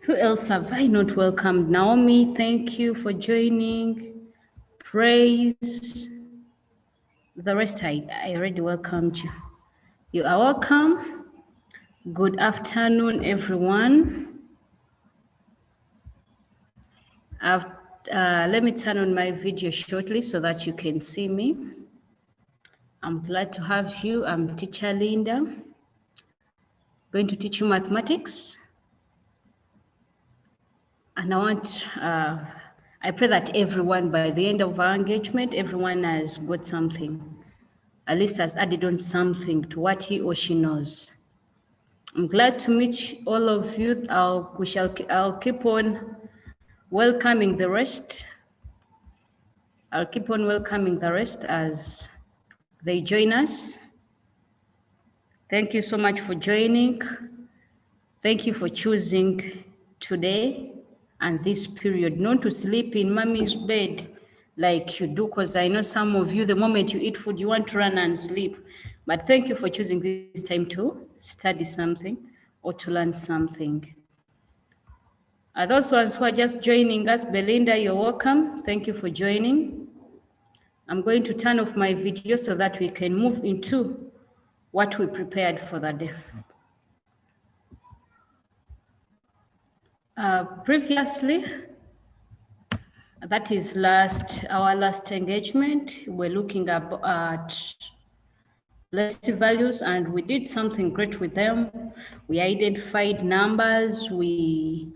Who else have I not welcomed? Naomi, thank you for joining. Praise. The rest, I already welcomed you. You are welcome. Good afternoon, everyone. Let me turn on my video shortly so that you can see me. I'm glad to have you. I'm Teacher Linda. Going to teach you mathematics. And I pray that everyone, by the end of our engagement, everyone has got something, at least has added on something to what he or she knows. I'm glad to meet all of you. I'll keep on welcoming the rest. I'll keep on welcoming the rest as they join us. Thank you so much for joining. Thank you for choosing today and this period not to sleep in mommy's bed like you do, because I know some of you, the moment you eat food, you want to run and sleep. But thank you for choosing this time to study something or to learn something. Those ones who are just joining us, Belinda, you're welcome. Thank you for joining. I'm going to turn off my video so that we can move into what we prepared for the day. Previously, that is our last engagement, we're looking at place values, and we did something great with them. We identified numbers, we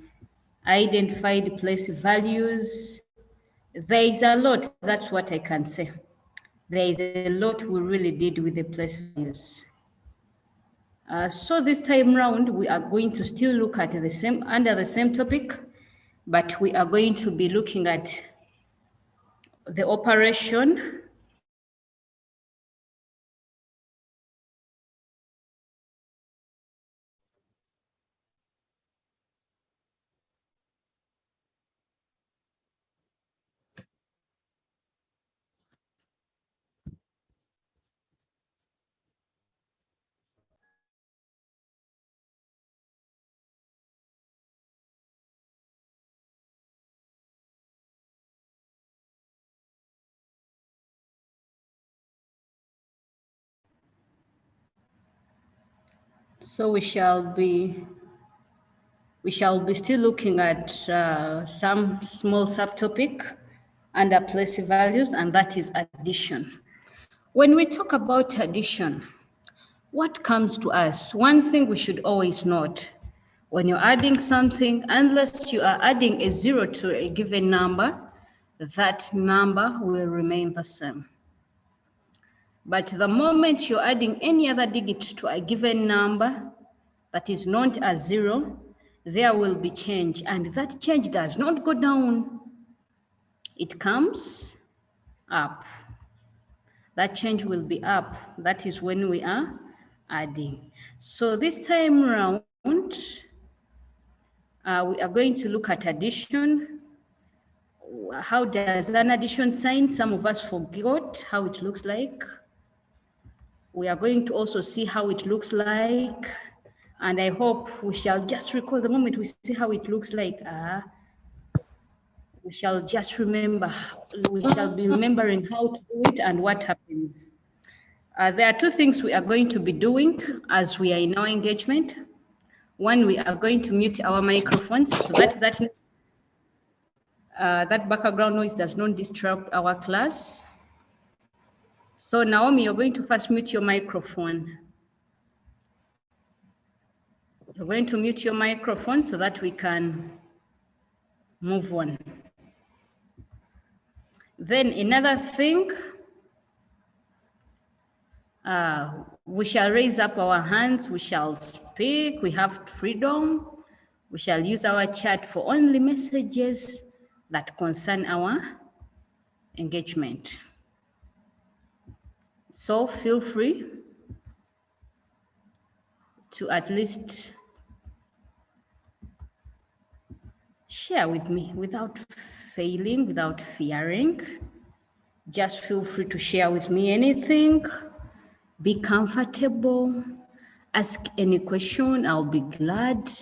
identified place values. There is a lot, that's what I can say. There is a lot we really did with the place values. So this time round, we are going to still look at under the same topic, but we are going to be looking at the operation. So we shall be still looking at some small subtopic under place values, and that is addition. When we talk about addition, what comes to us? One thing we should always note, when you're adding something, unless you are adding a zero to a given number, that number will remain the same. But the moment you're adding any other digit to a given number that is not a zero, there will be change, and that change does not go down. It comes up. That change will be up. That is when we are adding. So this time around, we are going to look at addition. How does an addition sign? Some of us forgot how it looks like. We are going to also see how it looks like. And I hope we shall just recall the moment we see how it looks like. We shall just remember, we shall be remembering how to do it and what happens. There are two things we are going to be doing as we are in our engagement. One, we are going to mute our microphones so that that background noise does not disrupt our class. So Naomi, you're going to first mute your microphone. You're going to mute your microphone so that we can move on. Then another thing, we shall raise up our hands, we shall speak, we have freedom. We shall use our chat for only messages that concern our engagement. So feel free to at least share with me without failing, without fearing. Just feel free to share with me anything. Be comfortable. Ask any question, I'll be glad.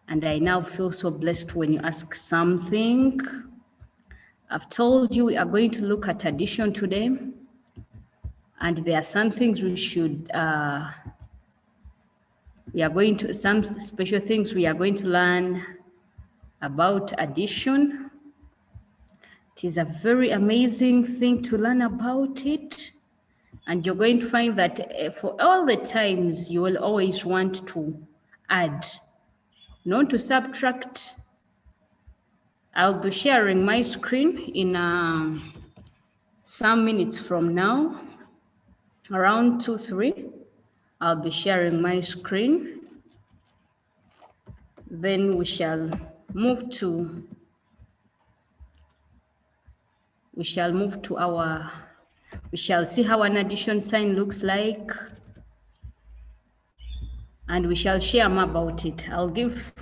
And I now feel so blessed when you ask something. I've told you we are going to look at addition today. And there are some things we should, some special things we are going to learn about addition. It is a very amazing thing to learn about it. And you're going to find that for all the times you will always want to add, not to subtract. I'll be sharing my screen in some minutes from now, around 2-3. I'll be sharing my screen. Then we shall move to we shall see how an addition sign looks like, and we shall share more about it. I'll give,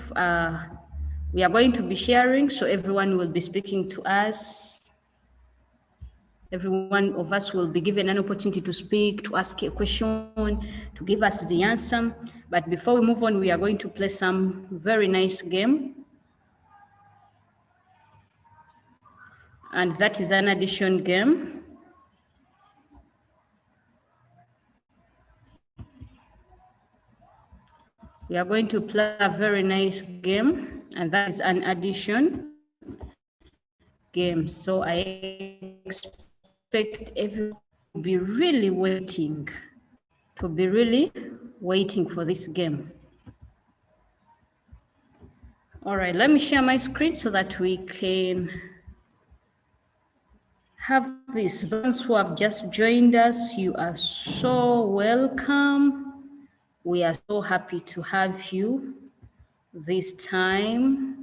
we are going to be sharing, so everyone will be speaking to us. Every one of us will be given an opportunity to speak, to ask a question, to give us the answer. But before we move on, we are going to play some very nice game. And that is an addition game. We are going to play a very nice game, and that is an addition game. So I expect everyone to be really waiting for this game. All right, let me share my screen so that we can have this. Those who have just joined us, you are so welcome. We are so happy to have you this time.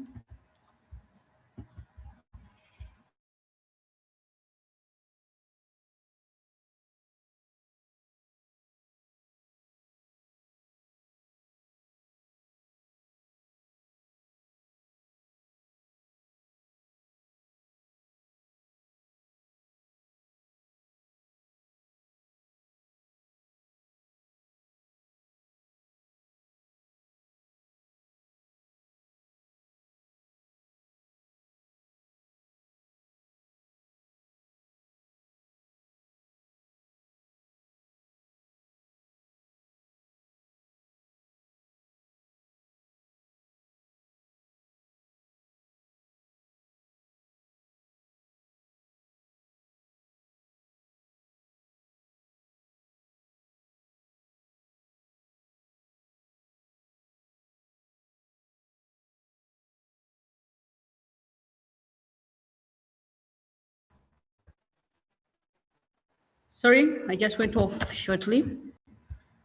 Sorry, I just went off shortly.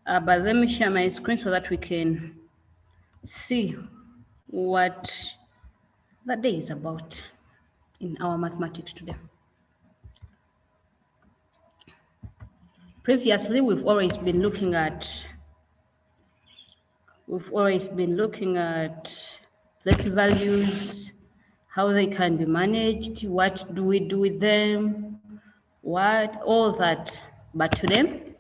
But let me share my screen so that we can see what the day is about in our mathematics today. Previously, we've always been looking at place values, how they can be managed, what do we do with them, all that. But today,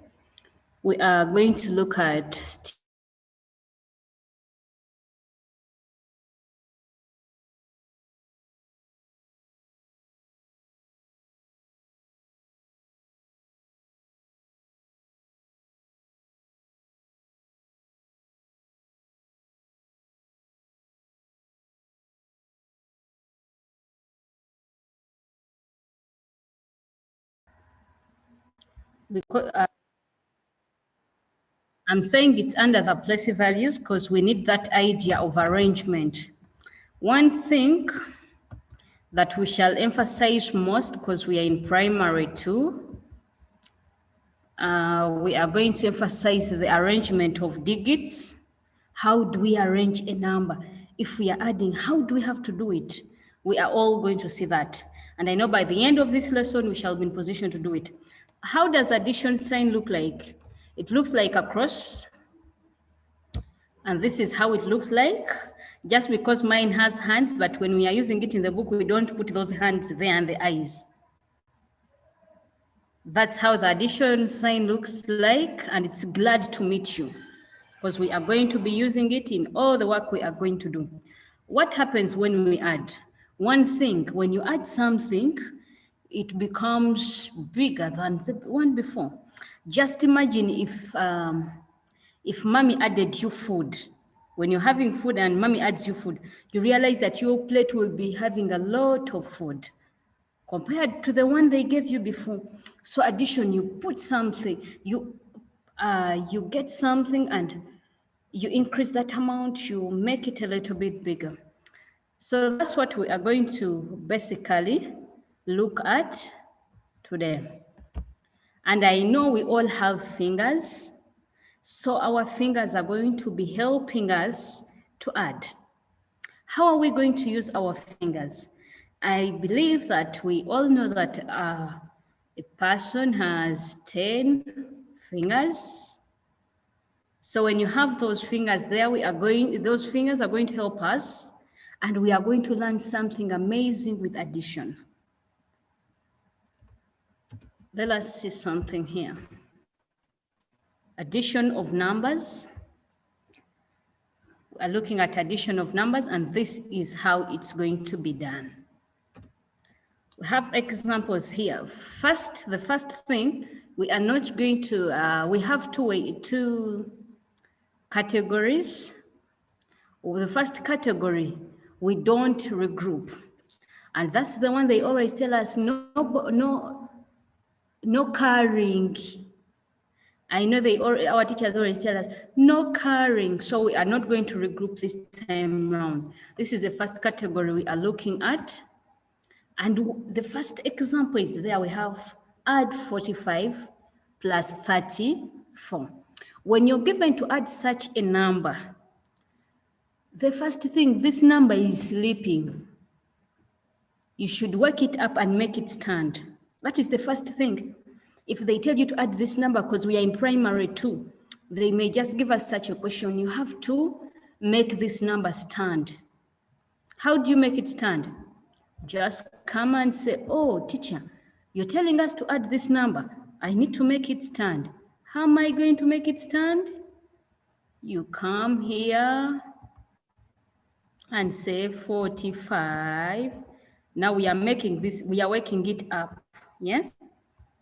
we are going to look at because I'm saying it's under the place values because we need that idea of arrangement. One thing that we shall emphasize most, because we are in primary 2, we are going to emphasize the arrangement of digits. How do we arrange a number? If we are adding, how do we have to do it? We are all going to see that. And I know by the end of this lesson, we shall be in position to do it. How does addition sign look like? It looks like a cross. And this is how it looks like, just because mine has hands, but when we are using it in the book, we don't put those hands there and the eyes. That's how the addition sign looks like, and it's glad to meet you. because we are going to be using it in all the work we are going to do. What happens when we add? One thing, when you add something, it becomes bigger than the one before. Just imagine if mommy added you food. When you're having food and mommy adds you food, you realize that your plate will be having a lot of food compared to the one they gave you before. So addition, you put something, you get something and you increase that amount, you make it a little bit bigger. So that's what we are going to basically look at today. And I know we all have fingers, so our fingers are going to be helping us to add. How are we going to use our fingers? I believe that we all know that a person has 10 fingers. So when you have those fingers there, those fingers are going to help us, and we are going to learn something amazing with addition. Let us see something here. Addition of numbers. We are looking at addition of numbers, and this is how it's going to be done. We have examples here. The first thing, we are not going to, we have two categories. The first category, we don't regroup. And that's the one they always tell us, no carrying. I know our teachers always tell us, no carrying. So we are not going to regroup this time around. This is the first category we are looking at. And the first example is there. We have add 45 plus 34. When you're given to add such a number, the first thing, this number is sleeping. You should wake it up and make it stand. That is the first thing. If they tell you to add this number, because we are in primary 2, they may just give us such a question. You have to make this number stand. How do you make it stand? Just come and say, oh, teacher, you're telling us to add this number. I need to make it stand. How am I going to make it stand? You come here and say 45. Now we are making this, we are waking it up. Yes?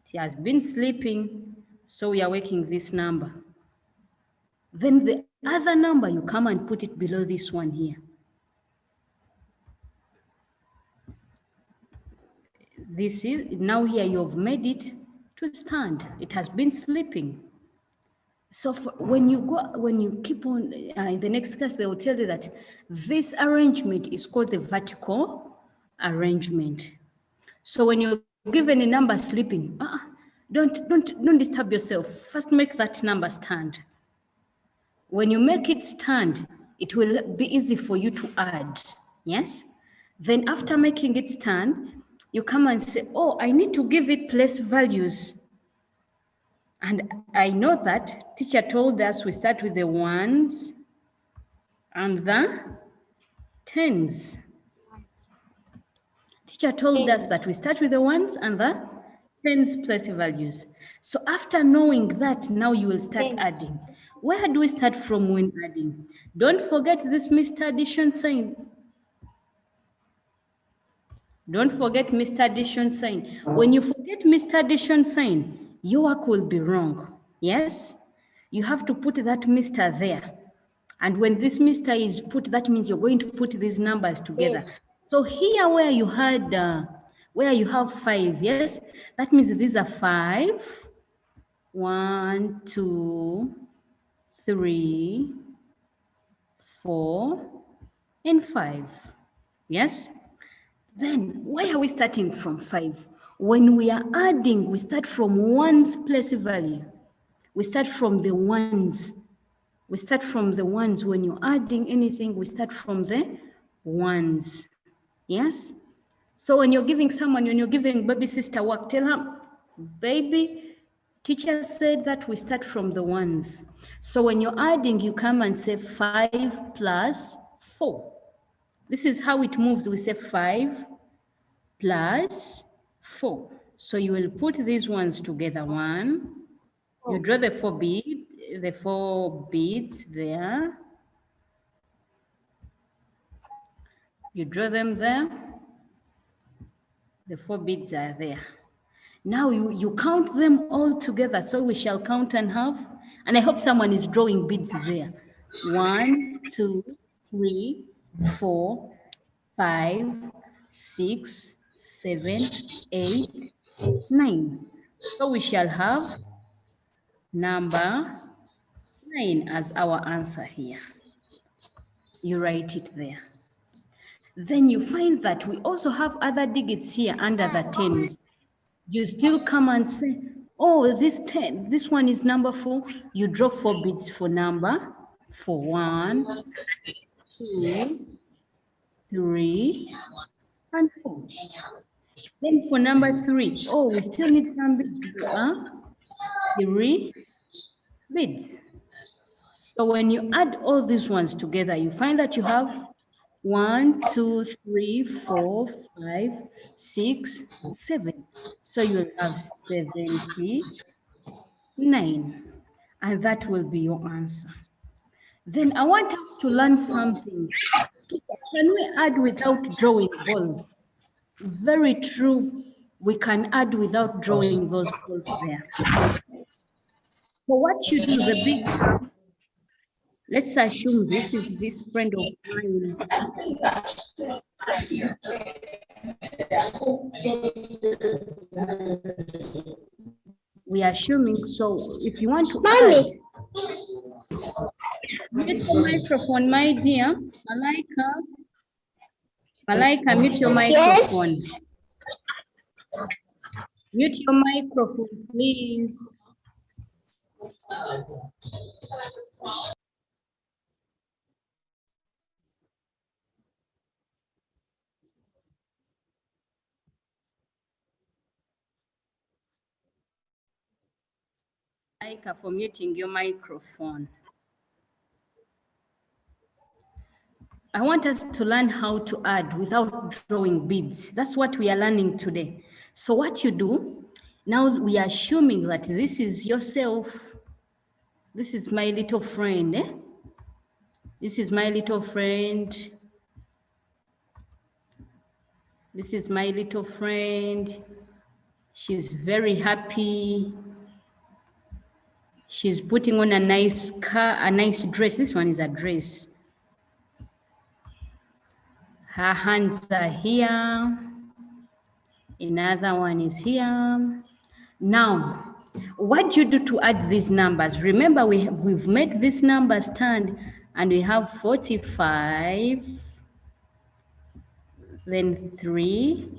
He has been sleeping, so we are waking this number. Then the other number, you come and put it below this one here. This is, now here you've made it to stand. It has been sleeping. So when you keep on, in the next class, they will tell you that this arrangement is called the vertical arrangement. So when you're given a number sleeping, don't disturb yourself. First make that number stand. When you make it stand, it will be easy for you to add, yes? Then after making it stand, you come and say, oh, I need to give it place values. And I know that teacher told us we start with the ones and the tens. Teacher told us that we start with the ones and the tens place values. So after knowing that, now you will start adding. Where do we start from when adding? Don't forget this Mr. Addition sign. Don't forget Mr. Addition sign. When you forget Mr. Addition sign, your work will be wrong. Yes? You have to put that Mr. there. And when this Mr. is put, that means you're going to put these numbers together. Yes. So here where you had, where you have 5, yes? That means these are 5. 1, 2, 3, 4, and 5. Yes? Then why are we starting from 5? When we are adding, we start from ones place value. We start from the ones. We start from the ones. When you're adding anything, we start from the ones. Yes? So when you're giving someone, when you're giving baby sister work, tell her, baby, teacher said that we start from the ones. So when you're adding, you come and say 5 plus 4. This is how it moves. We say 5 plus 4. So you will put these ones together. 1. You draw the 4 bead, the 4 beads there. You draw them there. The 4 beads are there. Now you count them all together. So we shall count and have, and I hope someone is drawing beads there. 1, 2, 3, 4, 5, 6, 7, 8, 9. So we shall have number 9 as our answer here. You write it there. Then you find that we also have other digits here under the 10s. You still come and say, oh, this one is number 4. You draw 4 beads for number 4. 1, 2, 3, and 4. Then for number 3, oh, we still need some beads. 3 beads. So when you add all these ones together, you find that you have 1, 2, 3, 4, 5, 6, 7. So you'll have 79. And that will be your answer. Then I want us to learn something. Can we add without drawing balls? Very true. We can add without drawing those balls there. So what you do, the big, let's assume this is this friend of mine. We are assuming, so if you want to add, mute your microphone, my dear. Malaika, mute your microphone. Yes. Mute your microphone, please. Malaika, for muting your microphone. I want us to learn how to add without drawing beads. That's what we are learning today. So what you do, now we are assuming that this is yourself. This is my little friend. This is my little friend. This is my little friend. She's very happy. She's putting on a nice dress. This one is a dress. Her hands are here. Another one is here. Now, what do you do to add these numbers? Remember, we've made this number stand, and we have 45, then 3,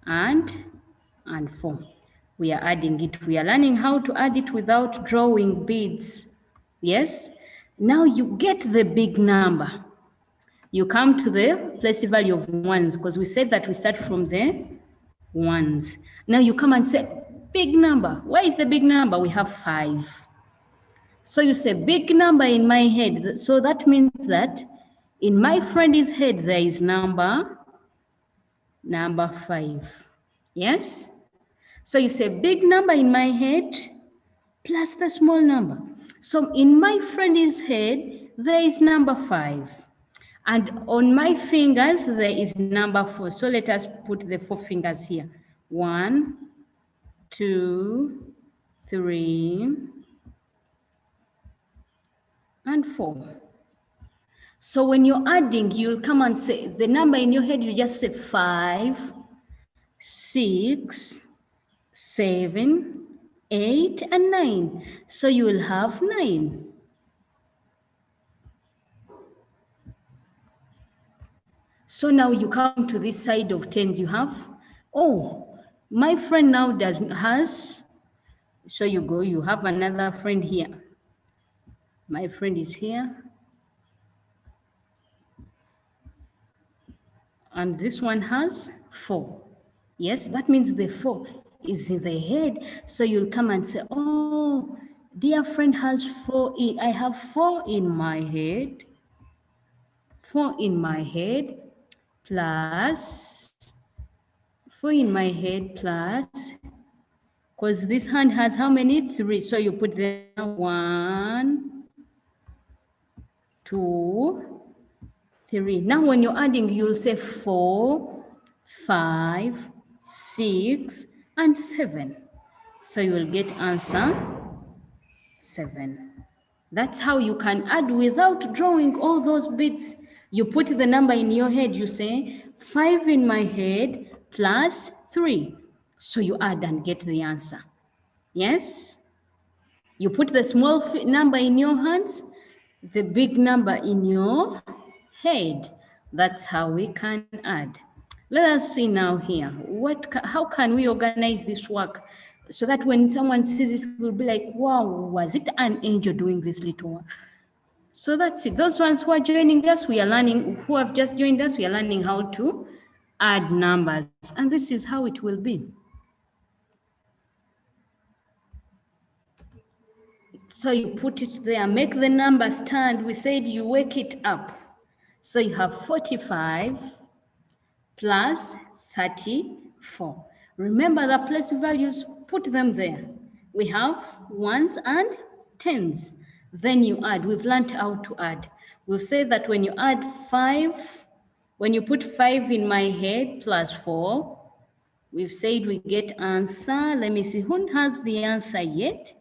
and 4. We are adding it. We are learning how to add it without drawing beads. Yes? Now you get the big number. You come to the place value of ones, because we said that we start from the ones. Now you come and say, big number. Where is the big number? We have 5. So you say, big number in my head. So that means that in my friend's head, there is number 5. Yes? So you say, big number in my head plus the small number. So in my friend's head, there is number 5. And on my fingers, there is number 4. So let us put the 4 fingers here. 1, 2, 3, and 4. So when you're adding, you'll come and say, the number in your head, you just say 5, 6, 7, 8, and 9. So you will have 9. So now you come to this side of tens, you have, oh, my friend now has, so you go, you have another friend here. My friend is here. And this one has 4. Yes, that means the 4 is in the head. So you'll come and say, oh, dear friend has 4. I have 4 in my head. 4 in my head plus 4 in my head plus Because this hand has how many? 3. So you put there 1, 2, 3. Now when you're adding, you'll say 4, 5, 6, and 7. So you will get answer 7. That's how you can add without drawing all those bits. You put the number in your head, you say 5 in my head plus 3. So you add and get the answer. Yes? You put the small number in your hands, the big number in your head. That's how we can add. Let us see now here. How can we organize this work so that when someone sees it, will be like, wow, was it an angel doing this little work? So that's it. Those ones who are joining us, we are learning, who have just joined us, we are learning how to add numbers. And this is how it will be. So you put it there, make the number stand. We said you wake it up. So you have 45 plus 34. Remember the place values, put them there. We have ones and tens. Then you add. We've learned how to add. We've said that when you add 5, when you put 5 in my head plus 4, we've said we get answer. Let me see, who has the answer yet?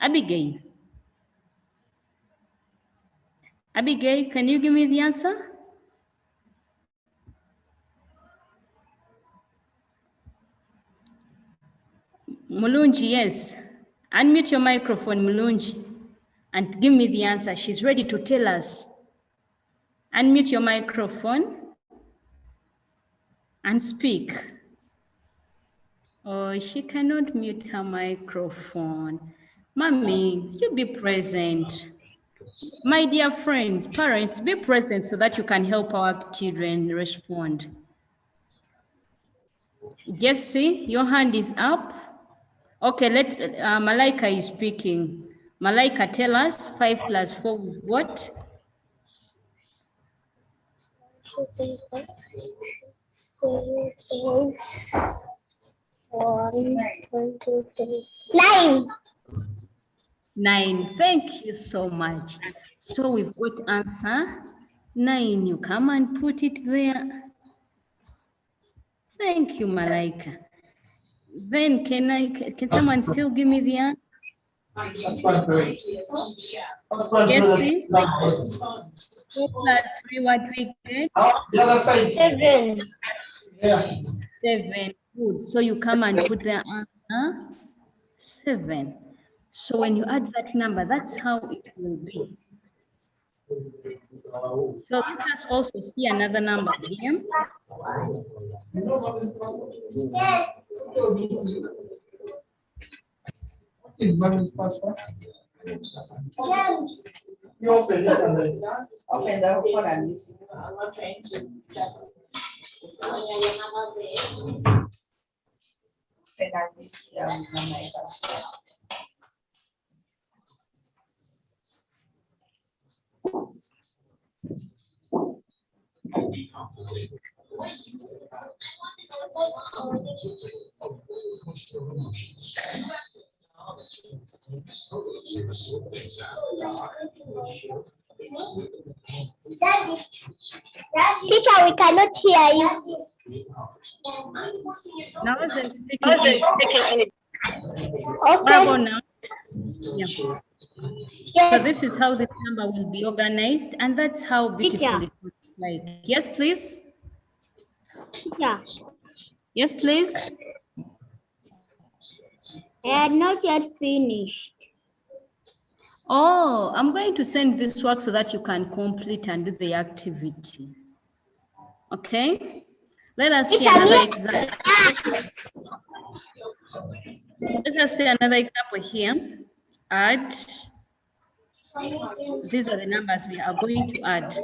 Abigail. Abigail, can you give me the answer? Mulunji, yes. Unmute your microphone, Mulunji, and give me the answer. She's ready to tell us. Unmute your microphone and speak. Oh, she cannot mute her microphone. Mommy, you be present. My dear friends, parents, be present so that you can help our children respond. Jesse, your hand is up. Okay, Malaika is speaking. Malaika, tell us 5 plus 4 with what? 9. 9. Thank you so much. So we've got answer 9. You come and put it there. Thank you, Malaika. Then can someone still give me the answer? Yes, please. 2 plus 3, what we get? 7. 7. Good. So you come and put the answer 7. So when you add that number, that's how it will be. So let us also see another number here. Yes. Teacher, we cannot hear you. Now I wasn't speaking. Okay. Now. Yeah. Yes. So this is how this number will be organized, and that's how beautiful it looks like. Yes, please. Yeah. Yes, please. I had not yet finished. Oh, I'm going to send this work so that you can complete and do the activity. Okay? Let us see another example. Let us see another example here. Add. These are the numbers we are going to add.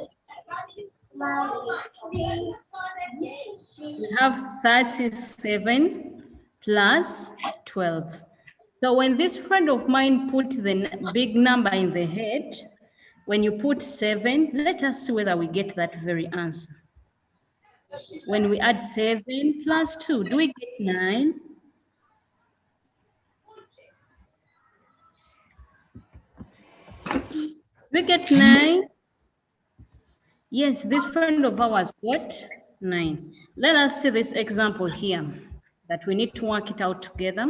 We have 37 plus 12. So when this friend of mine put the big number in the head, when you put 7, let us see whether we get that very answer. When we add 7 plus 2, do we get 9? We get 9. Yes, this friend of ours got 9. Let us see this example here that we need to work it out together.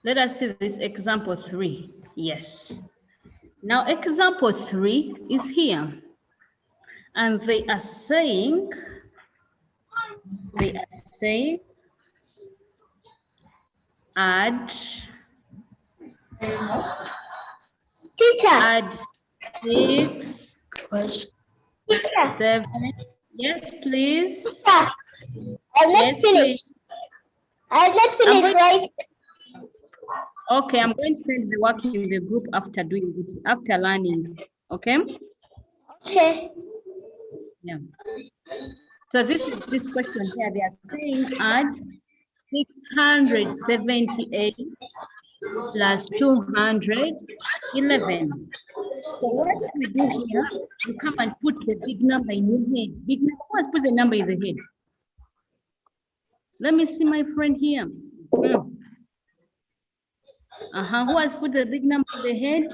Let us see this example 3. Yes. Now example 3 is here. And they are saying add Teacher. add 6, 7. Yes, please. Teacher. I'm not Yes, finished. please. I'm not finished, right? Okay, I'm going to send the work in the group after doing it, after learning. Okay? Okay. Yeah. So this question here, they are saying add 678 plus 211. So what we do here, you come and put the big number in your head. Big number, who has put the number in the head? Let me see my friend here. Who has put the big number in the head?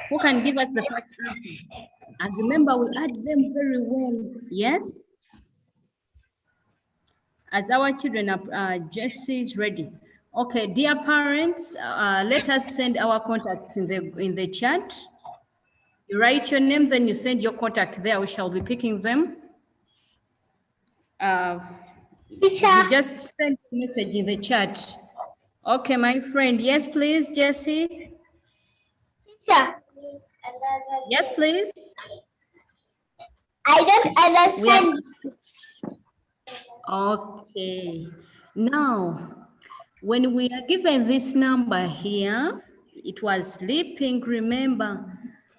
Who can give us the first answer? And remember, we add them very well. Yes? As our children are, Jesse is ready. Okay, dear parents, let us send our contacts in the chat. You write your name, then you send your contact there. We shall be picking them. You just send a message in the chat. Okay, my friend. Yes, please, Jesse. Teacher. Yes, please. I don't understand. Okay. Now, when we are given this number here, it was sleeping, remember?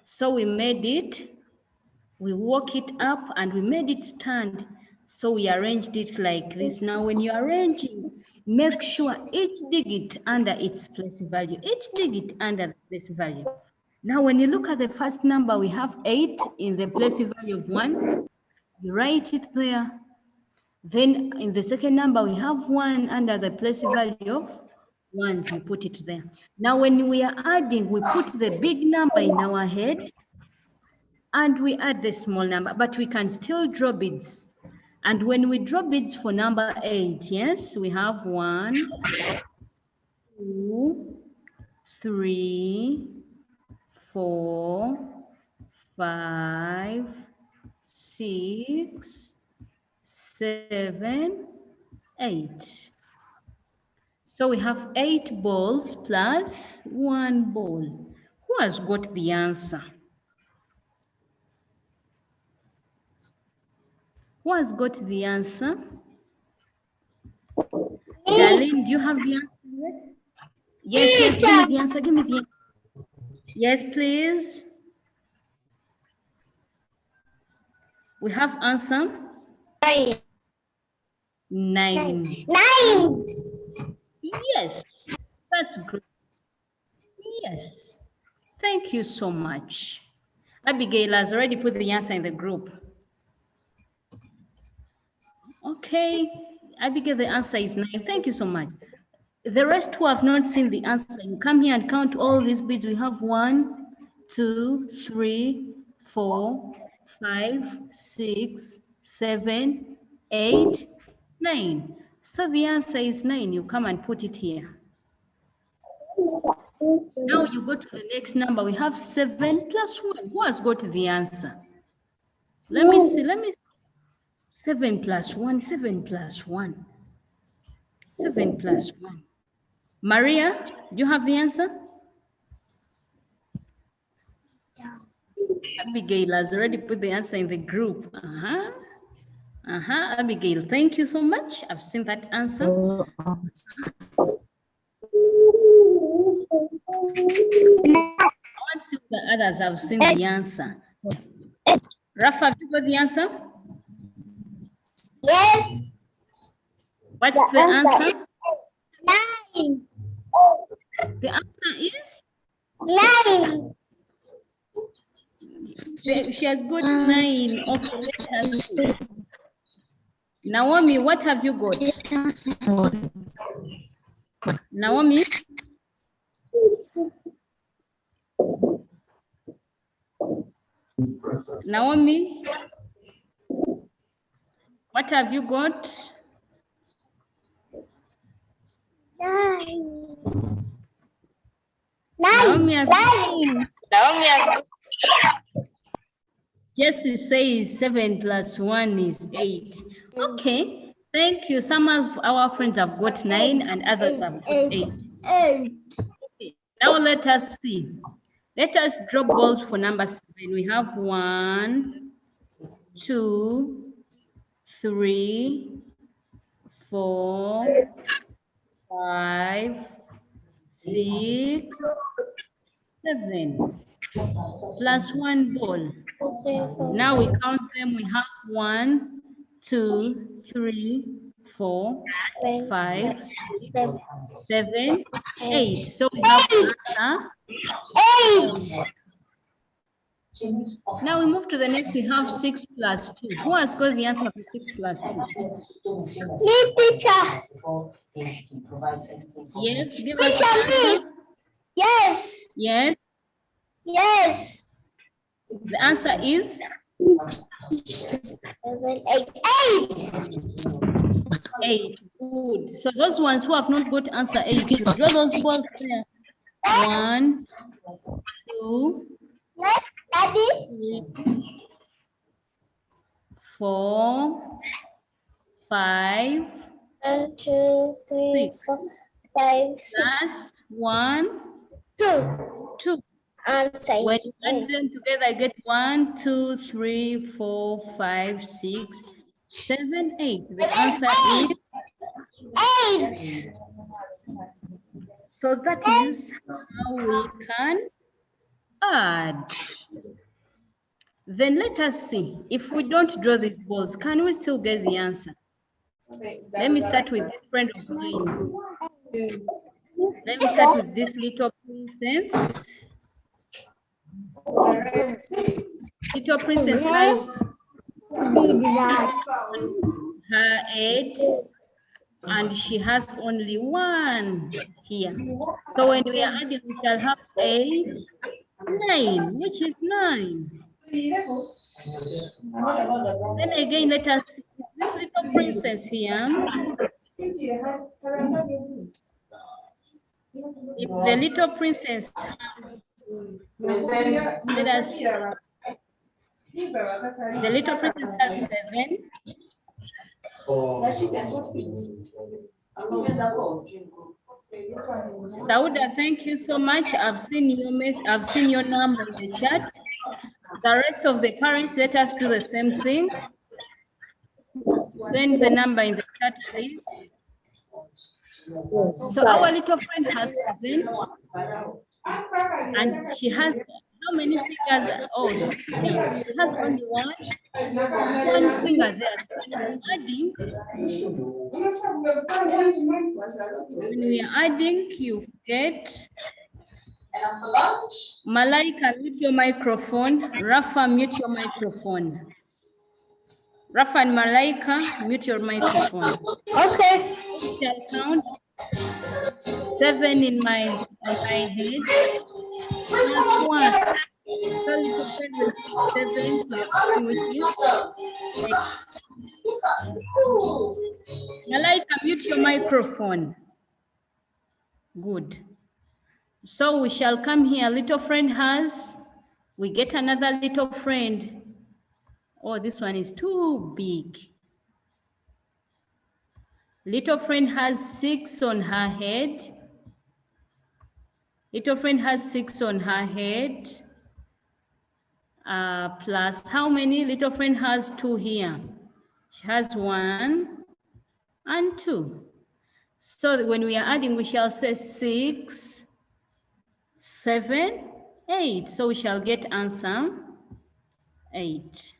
So we made it, we woke it up and we made it stand. So we arranged it like this. Now, when you're arranging, make sure each digit under its place value. Each digit under the place value. Now, when you look at the first number, we have 8 in the place value of 1. You write it there. Then in the second number, we have 1 under the place value of 1. You put it there. Now, when we are adding, we put the big number in our head and we add the small number, but we can still draw beads. And when we draw beads for number 8, yes, we have 1, 2, 3, 4, 5, 6, 7, 8. So we have 8 balls plus 1 ball. Who has got the answer? Who has got the answer? Darlene, do you have the answer yet? Yes, give me the answer, give me the answer. Yes, please. We have answer. 9. 9. 9. Yes, that's great. Yes, thank you so much. Abigail has already put the answer in the group. Okay, Abigail, the answer is 9. Thank you so much. The rest who have not seen the answer, you come here and count all these beads. We have 1, 2, 3, 4, 5, 6, 7, 8, 9. So the answer is 9. You come and put it here. Now you go to the next number. We have 7 plus 1. Who has got the answer? Let me see. 7 plus 1, 7 plus 1. 7 plus 1. Maria, do you have the answer? Abigail has already put the answer in the group. Abigail, thank you so much. I've seen that answer. I want to see if the others have seen the answer. Rafa, have you got the answer? Yes. What's the answer? 9. The answer is? 9. She has got 9. Okay, let us see. Naomi, what have you got? Naomi? Naomi, what have you got? 9. Naomi has, 9. Jesse says 7 plus 1 is 8. Okay, thank you. Some of our friends have got 9 and others have got 8. 8. Okay, now let us see. Let us draw balls for number 7. We have 1, 2, 3, 4, 5, 6, 7. Plus 1 ball. Now we count them. We have 1, 2, 3, 4, 5, 6, 7, 8. So we have the answer 8. Now we move to the next. We have 6 plus 2. Who has got the answer for 6 plus 2? Me, teacher. Yes, give us the Teacher, answer. me. Yes. Yes, Yes. the answer is 7, 8. 8. 8. Good. So those ones who have not got answer 8, you draw those balls there. 1, 2, Daddy. 3, 4, 5, 1, 2, 3, 6. 4, 5, 6. Plus 1, 2. 2. Answer When is you add them together, I get 1, 2, 3, 4, 5, 6, 7, 8. The answer is 8. so that is how we can add. Then let us see. If we don't draw these balls, can we still get the answer? Let me start with this friend of mine. Let me start with this little princess. Little princess has her 8 and she has only 1 here. So when we are adding, we shall have 8, 9, which is 9. Then again, let us see this little princess here. If the little princess has, let us see, the little princess has 7. Sauda, thank you so much. I've seen your number in the chat. The rest of the parents, let us do the same thing. Send the number in the chat, please. So our little friend has 7, and she has how many fingers? Oh, she has only one finger there. So when we are adding, you get Malaika, mute your microphone. Rafa, mute your microphone. Rafa and Malaika, mute your microphone. Okay. Shall count 7 on my head plus 1. So little friend will put 7 plus 1, which is 8. Malaika, mute your microphone. Good. So we shall come here. Little friend has, we get another little friend. Oh, this one is too big. Little friend has 6 on her head. Little friend has 6 on her head. Plus how many? Little friend has 2 here. She has 1 and 2. So when we are adding, we shall say 6, 7, 8. So we shall get answer 8.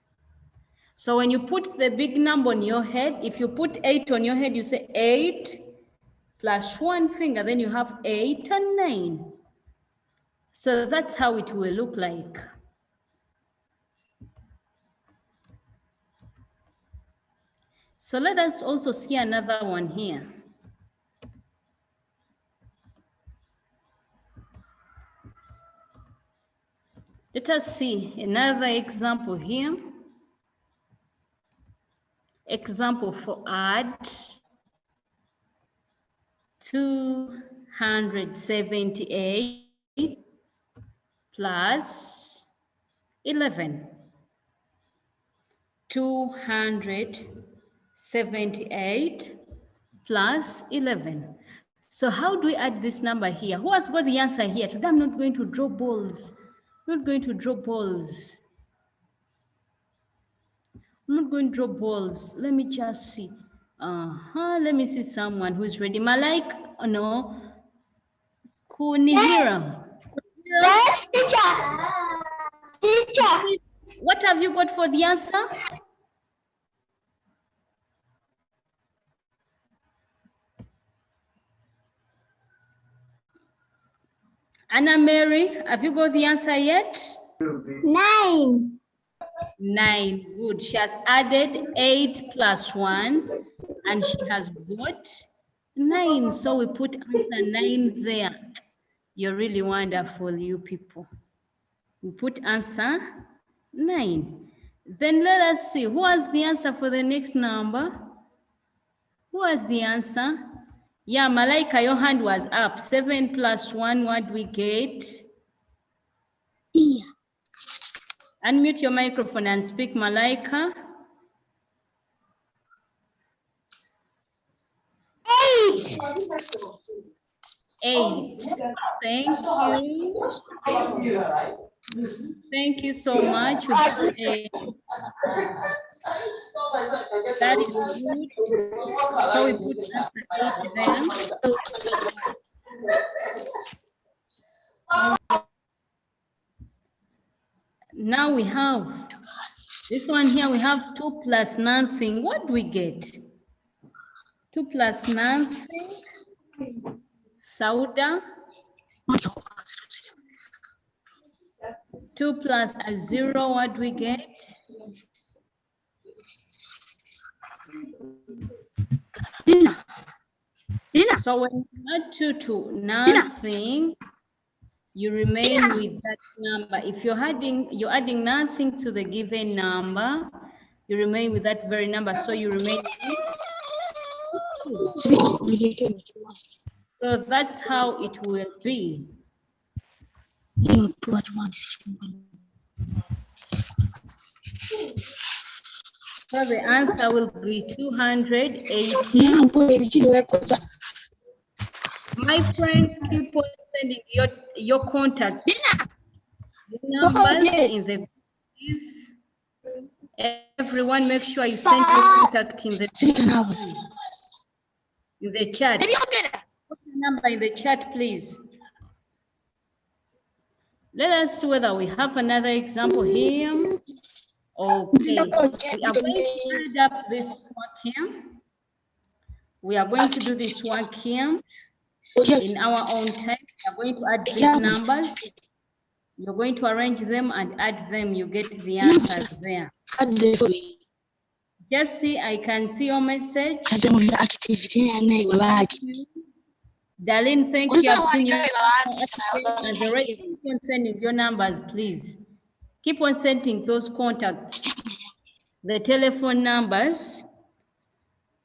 So when you put the big number on your head, if you put 8 on your head, you say 8 plus 1 finger, then you have 8 and 9. So that's how it will look like. So let us also see another one here. Let Let us see another example here. Example for add 278 plus 11. 278 plus 11. So how do we add this number here? Who has got the answer here? Today I'm not going to draw balls. I'm not going to draw balls. I'm not going to draw balls. Let me just see. Let me see someone who's ready. Malaik, oh no. Kunihira. Yes, teacher. Teacher. What have you got for the answer? Anna Mary, have you got the answer yet? 9. 9. Good. She has added 8 plus 1 and she has got 9. So we put answer 9 there. You're really wonderful, you people. We put answer 9. Then let us see who has the answer for the next number. Who has the answer? Yeah, Malaika, your hand was up. 7 plus 1, what do we get? Yeah. Unmute your microphone and speak, Malaika. 8. 8. Thank you. Thank you so much. We got 8. That is good. So we put answer 8 there. Now we have this one here. We have 2 plus nothing. What do we get? 2 plus nothing. Sauda. 2 plus a 0. What do we get? So when you add 2 to nothing, you remain with that number. If you're adding nothing to the given number, you remain with that very number. So you remain with 2. So that's how it will be. So the answer will be 280. My friends, keep on sending your contact numbers in the quiz. Everyone, make sure you send your contact in the chat. Put your number in the chat, please. Let us see whether we have another example here. Okay, we are going to add up this work here. We are going to do this work here in our own time. We are going to add these numbers. You're going to arrange them and add them. You get the answers there. Jesse, I can see your message. Darlene, thank you. I've seen you. And the rest, keep on sending your numbers, please. Keep on sending those contacts, the telephone numbers.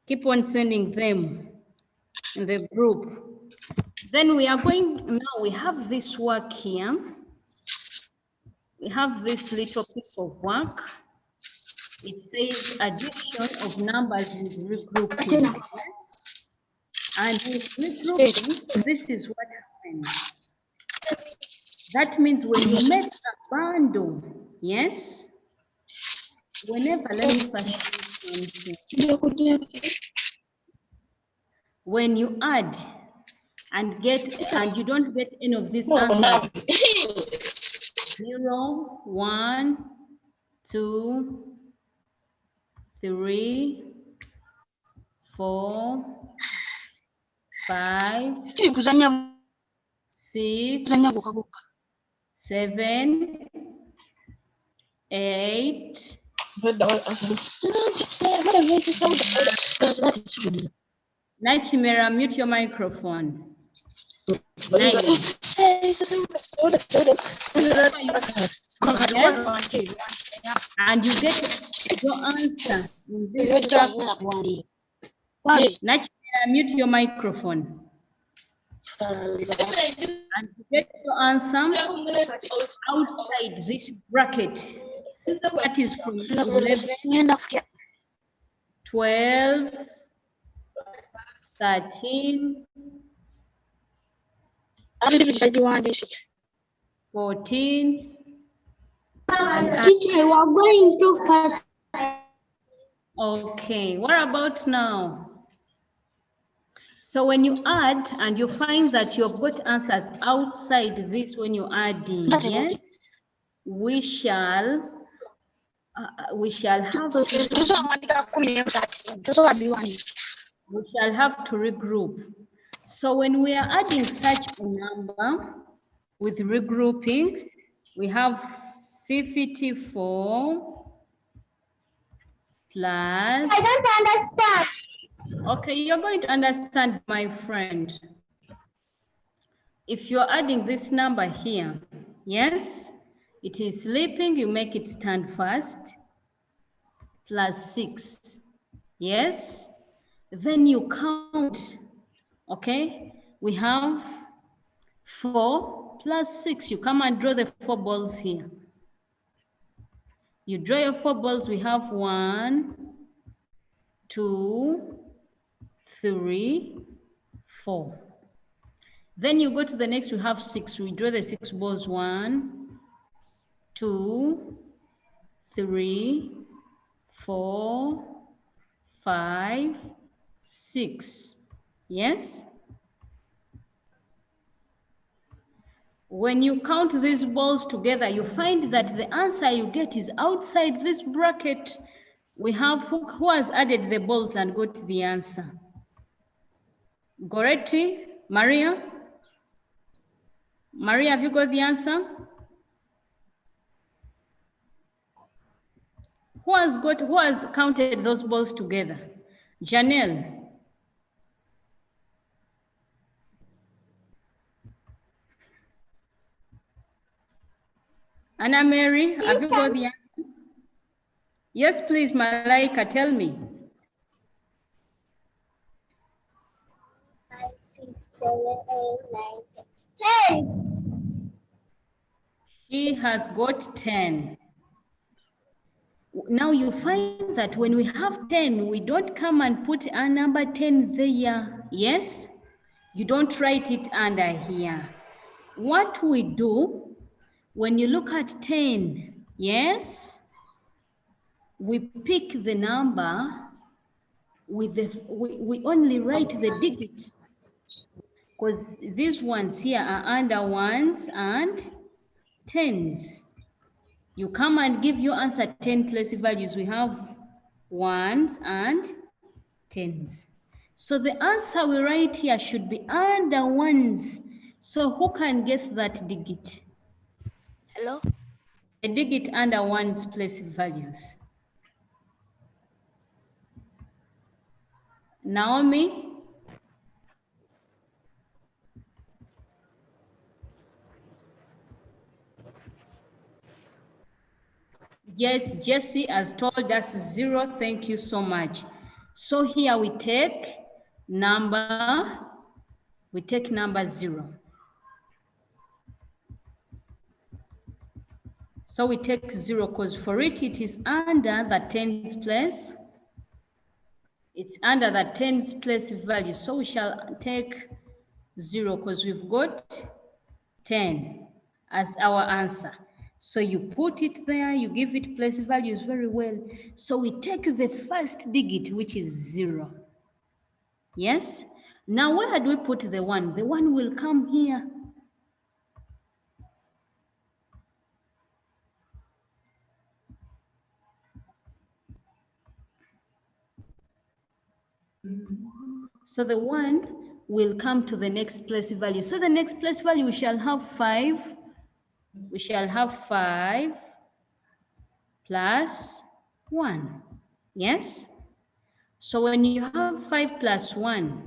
Keep on sending them in the group. Then we are going, now we have this work here. We have this little piece of work. It says addition of numbers with regrouping. And with regrouping, this is what happens. That means when you make a bundle, yes? Whenever, let me first show you something. When you add and you don't get any of these answers, 0, 1, 2, 3, 4, 5, 6, 7, 8. Nachimera, mute your microphone. 9. And you get your answer in this circle. Naturally, mute your microphone. And you get your answer outside this bracket. That is from 11, 12, 13, 14. Teacher, we are going too fast. Okay, what about now? So when you add and you find that you have got answers outside this when you add in, yes, we shall have to regroup. So when we are adding such a number with regrouping, we have 54 plus. I don't understand. Okay, you're going to understand, my friend. If you're adding this number here, yes, it is sleeping, you make it stand first, plus 6, yes, then you count, okay, we have 4 plus 6, you come and draw the 4 balls here. You draw your 4 balls, we have 1, 2, 3, 4. Then you go to the next, we have 6. We draw the 6 balls. 1, 2, 3, 4, 5, 6. Yes? When you count these balls together, you find that the answer you get is outside this bracket. We have who has added the balls and got the answer? Goretti? Maria? Maria, have you got the answer? Who has counted those balls together? Janelle. Anna Mary, have you got the answer? Yes, please, Malaika, tell me. 5, 6, 7, 8, 9, 10. She has got 10. Now you find that when we have 10, we don't come and put a number 10 there. Yes? You don't write it under here. What we do, when you look at 10, yes? We pick the number with we only write the digit, because these ones here are under ones and tens. You come and give your answer 10 place values. We have ones and tens. So the answer we write here should be under ones. So who can guess that digit? Hello? A digit under ones place values. Naomi? Yes, Jesse has told us 0. Thank you so much. So here we take number 0. So we take 0 because for it is under the tens place. It's under the tens place value. So we shall take 0 because we've got 10 as our answer. So you put it there, you give it place values very well. So we take the first digit, which is 0. Yes? Now where do we put the 1? The 1 will come here. So the 1 will come to the next place value. So the next place value, we shall have 5. We shall have 5 plus 1. Yes? So when you have 5 plus 1,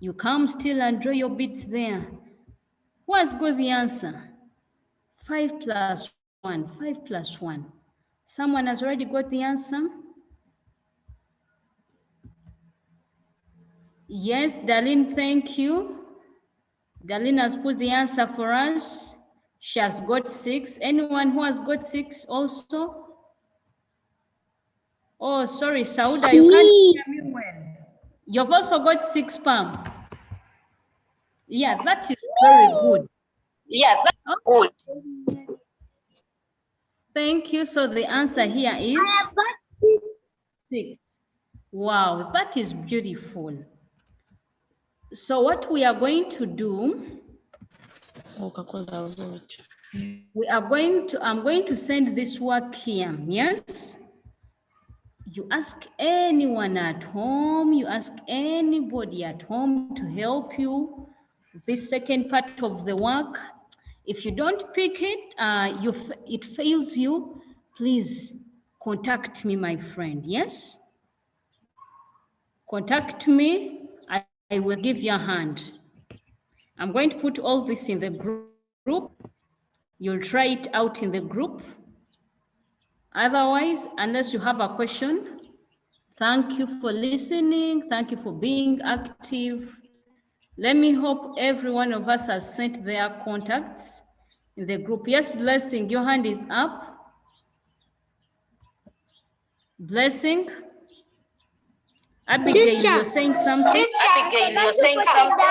You come still and draw your beads there. Who has got the answer? 5 plus 1, 5 plus 1. Someone has already got the answer? Yes, Darlene, thank you. Darlene has put the answer for us. She has got 6. Anyone who has got 6 also? Oh, sorry, Sauda, you can't hear me well. You've also got 6, Pam. Yeah, that is very good. Yeah, that's good. Thank you. So the answer here is I have got 6. Wow, that is beautiful. So what we are going to do, I'm going to send this work here, yes? You ask anyone at home, you ask anybody at home to help you with this second part of the work. If you don't pick it, it fails you, please contact me, my friend, yes? Contact me, I will give you a hand. I'm going to put all this in the group. You'll try it out in the group. Otherwise, unless you have a question, thank you for listening. Thank you for being active. Let me hope every one of us has sent their contacts in the group. Yes, Blessing, your hand is up. Blessing? Abigail, you're saying something? Abigail, you're saying something?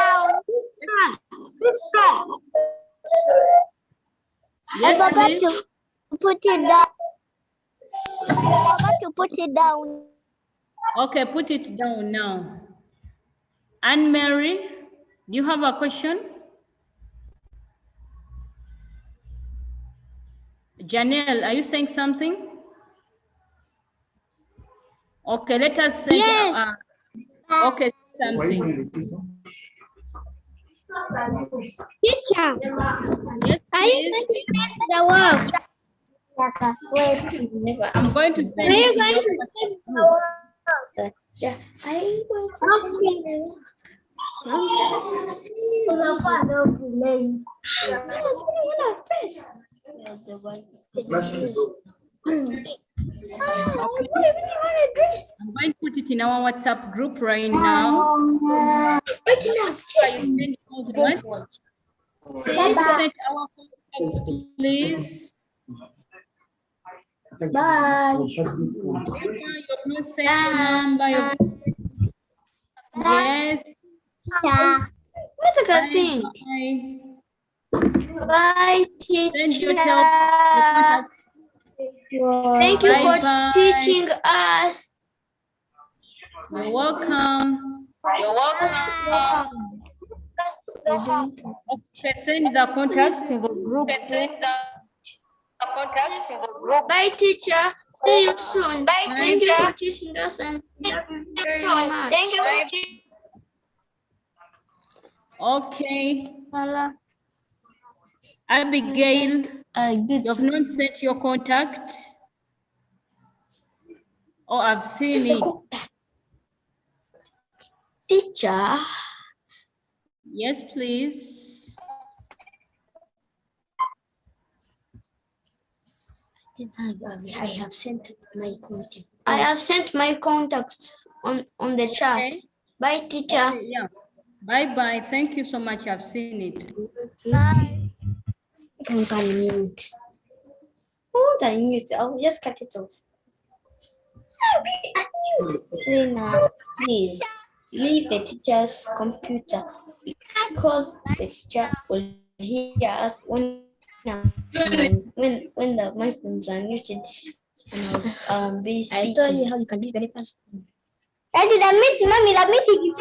Yes, I forgot please. to put it down. I forgot to put it down. Okay, put it down now. Anne-Mary, do you have a question? Janelle, are you saying something? Okay, let us say, Yes. okay, something. Teacher, Yes, are you please. going to send the work? I'm going to send Are you it to going you. to send the work? Yeah. Are you going to send the work? I'm going to put it in our WhatsApp group right now. You send what? Send our contacts, please. Bye. You have not sent your number. Yes. What do you think? Bye. Bye, Send your teacher. contacts. Thank you for Bye-bye. teaching us. You're welcome. You're welcome. Okay, send the contacts in the group. Send the contacts in the group. Bye, teacher. See you soon. Bye, Thank you teacher. for teaching us and love you very much. Thank you. Okay. Abigail, you've not sent your contact. Oh, I've seen it. Teacher. Yes, please. I have sent my contact. I have sent my contacts on the chat. Okay. Bye, teacher. Okay, yeah. Bye-bye. Thank you so much. I've seen it. Bye. You can mute. Oh, the mute. I'll just cut it off. Lena, please leave the teacher's computer because the teacher will hear us when the microphones are muted and I was busy speaking. I told you how you can be very fast. I did admit, mommy, the meeting is